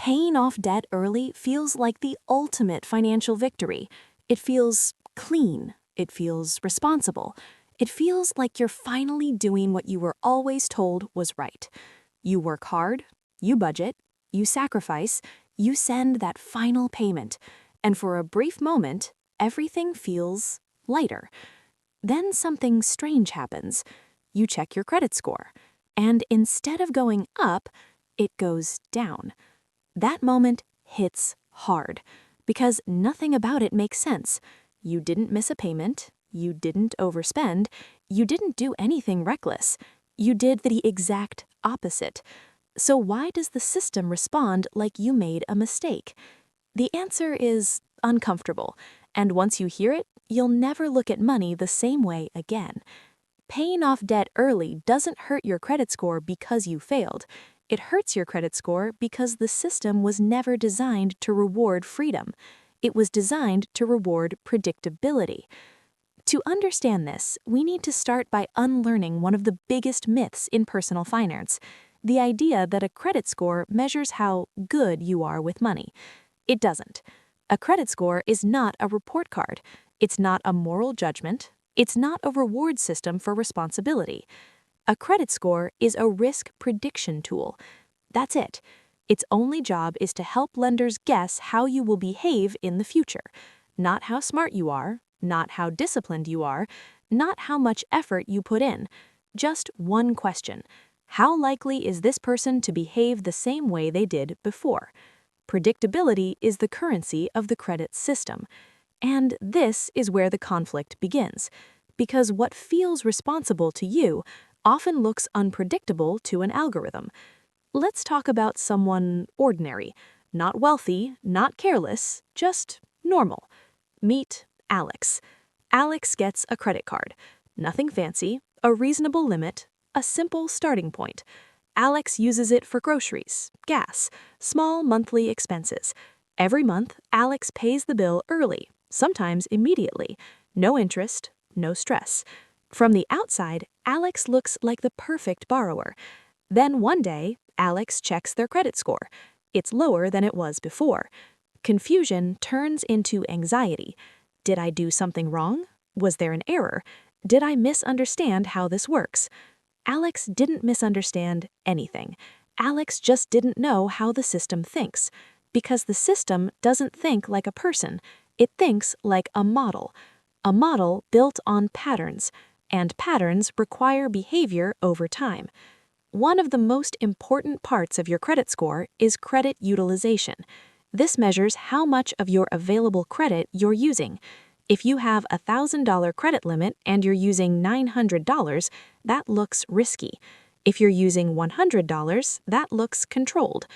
Paying off debt early feels like the ultimate financial victory. It feels clean. It feels responsible. It feels like you're finally doing what you were always told was right. You work hard, you budget, you sacrifice, you send that final payment, and for a brief moment, everything feels lighter. Then something strange happens. You check your credit score, and instead of going up, it goes down. That moment hits hard, because nothing about it makes sense. You didn't miss a payment, you didn't overspend, you didn't do anything reckless. You did the exact opposite. So why does the system respond like you made a mistake? The answer is uncomfortable, and once you hear it, you'll never look at money the same way again. Paying off debt early doesn't hurt your credit score because you failed. It hurts your credit score because the system was never designed to reward freedom. It was designed to reward predictability. To understand this, we need to start by unlearning one of the biggest myths in personal finance, the idea that a credit score measures how good you are with money. It doesn't. A credit score is not a report card. It's not a moral judgment. It's not a reward system for responsibility. A credit score is a risk prediction tool. That's it. Its only job is to help lenders guess how you will behave in the future. Not how smart you are, not how disciplined you are, not how much effort you put in. Just one question. How likely is this person to behave the same way they did before? Predictability is the currency of the credit system. And this is where the conflict begins. Because what feels responsible to you often looks unpredictable to an algorithm. Let's talk about someone ordinary, not wealthy, not careless, just normal. Meet Alex. Alex gets a credit card. Nothing fancy, a reasonable limit, a simple starting point. Alex uses it for groceries, gas, small monthly expenses. Every month, Alex pays the bill early, sometimes immediately. No interest, no stress. From the outside, Alex looks like the perfect borrower. Then one day, Alex checks their credit score. It's lower than it was before. Confusion turns into anxiety. Did I do something wrong? Was there an error? Did I misunderstand how this works? Alex didn't misunderstand anything. Alex just didn't know how the system thinks. Because the system doesn't think like a person. It thinks like a model. A model built on patterns. And patterns require behavior over time. One of the most important parts of your credit score is credit utilization. This measures how much of your available credit you're using. If you have a $1,000 credit limit and you're using $900, that looks risky. If you're using $100, that looks controlled.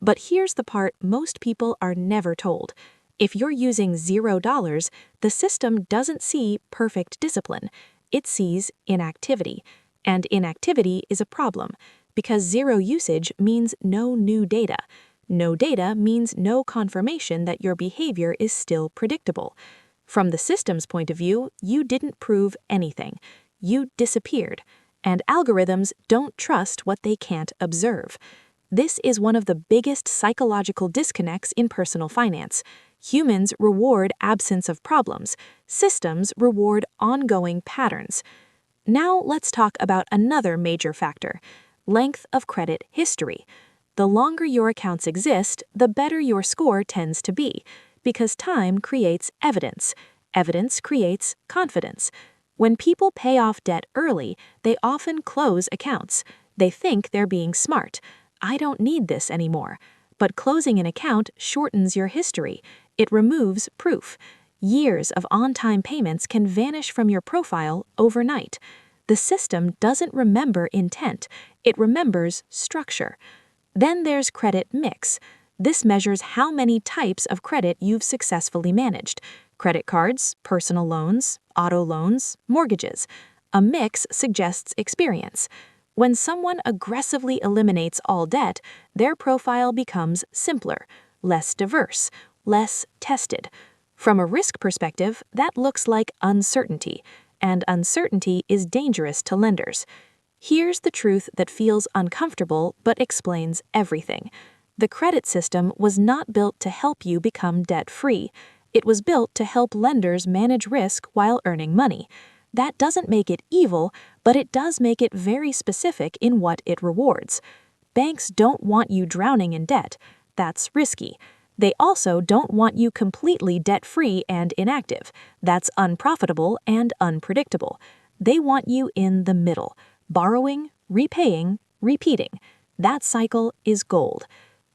But here's the part most people are never told. If you're using $0, the system doesn't see perfect discipline. It sees inactivity. And inactivity is a problem, because zero usage means no new data. No data means no confirmation that your behavior is still predictable. From the system's point of view, you didn't prove anything. You disappeared. And algorithms don't trust what they can't observe. This is one of the biggest psychological disconnects in personal finance. Humans reward absence of problems. Systems reward ongoing patterns. Now let's talk about another major factor: length of credit history. The longer your accounts exist, the better your score tends to be, because time creates evidence. Evidence creates confidence. When people pay off debt early, they often close accounts. They think they're being smart. I don't need this anymore. But closing an account shortens your history. It removes proof. Years of on-time payments can vanish from your profile overnight. The system doesn't remember intent. It remembers structure. Then there's credit mix. This measures how many types of credit you've successfully managed. Credit cards, personal loans, auto loans, mortgages. A mix suggests experience. When someone aggressively eliminates all debt, their profile becomes simpler, less diverse, less tested. From a risk perspective, that looks like uncertainty, and uncertainty is dangerous to lenders. Here's the truth that feels uncomfortable but explains everything. The credit system was not built to help you become debt-free. It was built to help lenders manage risk while earning money. That doesn't make it evil, but it does make it very specific in what it rewards. Banks don't want you drowning in debt. That's risky. They also don't want you completely debt-free and inactive. That's unprofitable and unpredictable. They want you in the middle, borrowing, repaying, repeating. That cycle is gold.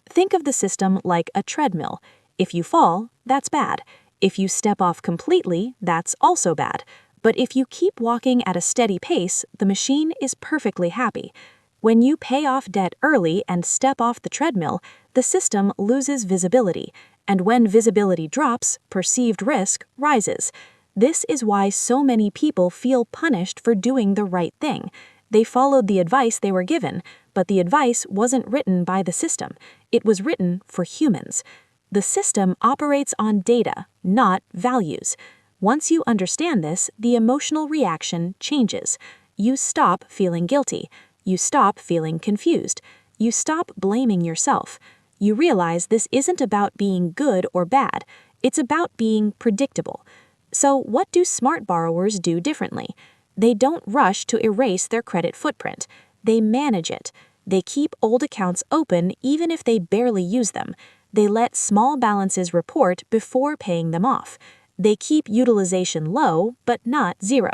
Think of the system like a treadmill. If you fall, that's bad. If you step off completely, that's also bad. But if you keep walking at a steady pace, the machine is perfectly happy. When you pay off debt early and step off the treadmill, the system loses visibility. And when visibility drops, perceived risk rises. This is why so many people feel punished for doing the right thing. They followed the advice they were given, but the advice wasn't written by the system. It was written for humans. The system operates on data, not values. Once you understand this, the emotional reaction changes. You stop feeling guilty. You stop feeling confused. You stop blaming yourself. You realize this isn't about being good or bad. It's about being predictable. So what do smart borrowers do differently? They don't rush to erase their credit footprint. They manage it. They keep old accounts open even if they barely use them. They let small balances report before paying them off. They keep utilization low, but not zero.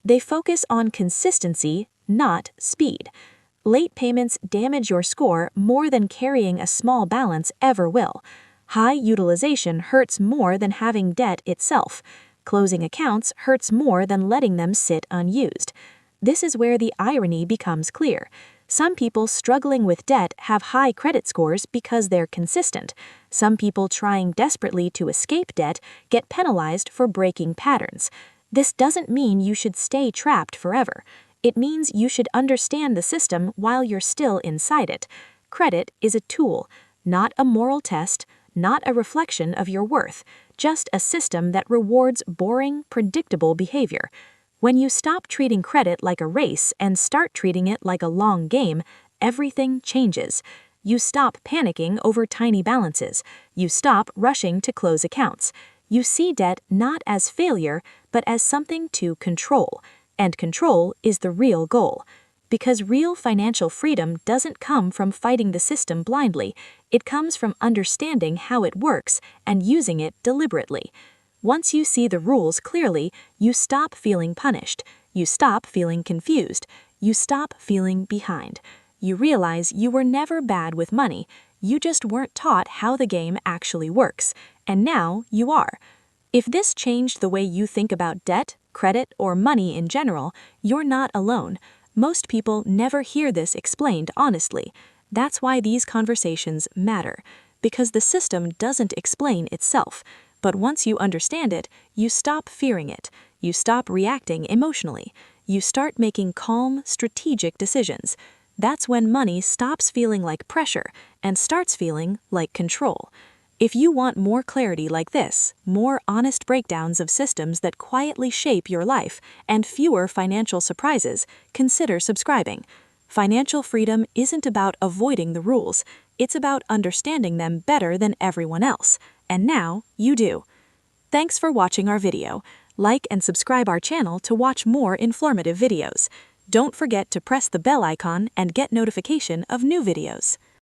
They focus on consistency, not speed. Late payments damage your score more than carrying a small balance ever will. High utilization hurts more than having debt itself. Closing accounts hurts more than letting them sit unused. This is where the irony becomes clear. Some people struggling with debt have high credit scores because they're consistent. Some people trying desperately to escape debt get penalized for breaking patterns. This doesn't mean you should stay trapped forever. It means you should understand the system while you're still inside it. Credit is a tool, not a moral test, not a reflection of your worth, just a system that rewards boring, predictable behavior. When you stop treating credit like a race and start treating it like a long game, everything changes. You stop panicking over tiny balances. You stop rushing to close accounts. You see debt not as failure, but as something to control. And control is the real goal. Because real financial freedom doesn't come from fighting the system blindly. It comes from understanding how it works and using it deliberately. Once you see the rules clearly, you stop feeling punished. You stop feeling confused. You stop feeling behind. You realize you were never bad with money. You just weren't taught how the game actually works. And now you are. If this changed the way you think about debt, credit, or money in general, you're not alone. Most people never hear this explained honestly. That's why these conversations matter. Because the system doesn't explain itself. But once you understand it, you stop fearing it. You stop reacting emotionally. You start making calm, strategic decisions. That's when money stops feeling like pressure and starts feeling like control. If you want more clarity like this, more honest breakdowns of systems that quietly shape your life, and fewer financial surprises, consider subscribing. Financial freedom isn't about avoiding the rules. It's about understanding them better than everyone else. And now, you do. Thanks for watching our video. Like and subscribe our channel to watch more informative videos. Don't forget to press the bell icon and get notification of new videos.